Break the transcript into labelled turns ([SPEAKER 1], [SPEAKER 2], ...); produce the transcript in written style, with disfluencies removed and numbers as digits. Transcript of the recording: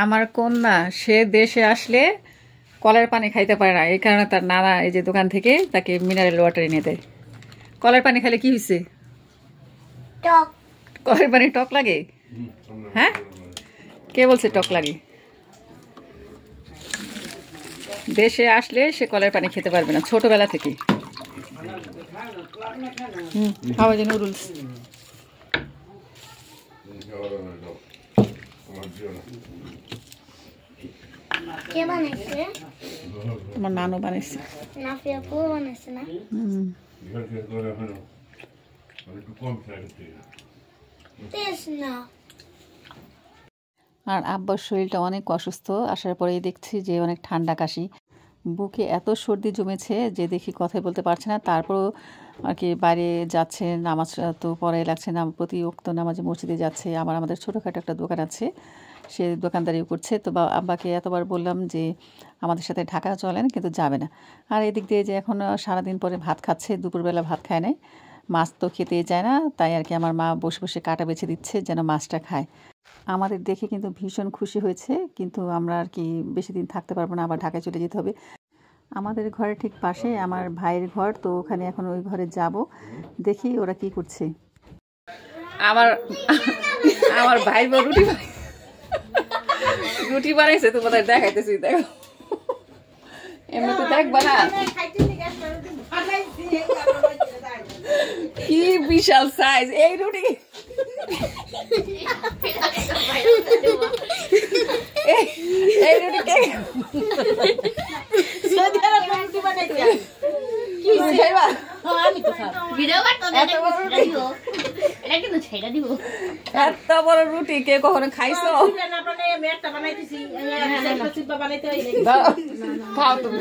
[SPEAKER 1] আমার কন্যা সে দেশে আসলে কলের পানি খাইতে পারে না, এই কারণে তার নানা এই যে দোকান থেকে তাকে মিনারেল ওয়াটার এনে দেয়। কলের পানি খেলে কি হয়েছে?
[SPEAKER 2] টক।
[SPEAKER 1] কলের পানি টক লাগে? হ্যাঁ, কে বলছে টক লাগে? দেশে আসলে সে কলের পানি খেতে পারবে না ছোটবেলা থেকে। খাওয়া যায় নুডলস।
[SPEAKER 2] কে বানাইছে?
[SPEAKER 1] তোমার নানু বানাইছে।
[SPEAKER 2] নাফিয়া আপু বানাইছে না? টেস্ট না।
[SPEAKER 1] আর আব্বার শরীরটা অনেক অসুস্থ, আসার পরেই দেখছি যে অনেক ঠান্ডা কাশি, বুকে এত সর্দি জমেছে যে দেখি কথাই বলতে পারছে না। তারপরও আর কি বাইরে যাচ্ছে, নামাজ তো পরে লাগছে না, প্রতি ওয়াক্ত নামাজে মসজিদে যাচ্ছে। আবার আমাদের ছোটোখাটো একটা দোকান আছে, সে দোকানদারিও করছে। তো আব্বাকে এতবার বললাম যে আমাদের সাথে ঢাকা চলেন, কিন্তু যাবে না। আর এদিক দিয়ে যে এখন সারাদিন পরে ভাত খাচ্ছে, দুপুরবেলা ভাত খায় নাই, মাছ তো খেতেই চায় না, তাই আর কি আমার মা বসে বসে কাটা বেছে দিচ্ছে যেন মাছটা খায়। আমাদের দেখে কিন্তু ভীষণ খুশি হয়েছে, কিন্তু আমরা আর কি বেশি দিন থাকতে পারবো না, আবার ঢাকায় চলে যেতে হবে। আমাদের ঘরের ঠিক পাশে আমার ভাইয়ের ঘর, তো ওখানে এখন ওই ঘরে যাব, দেখি ওরা কি করছে। আমার আমার ভাই রুটি বানাইছে, তোমাদের দেখাইতেছি, দেখো। এমনি তো দেখবা না কি বিশাল সাইজ এই রুটি। এই রুটি কে এত বড় রুটি কে কখনো খাইছো? খাও তুমি।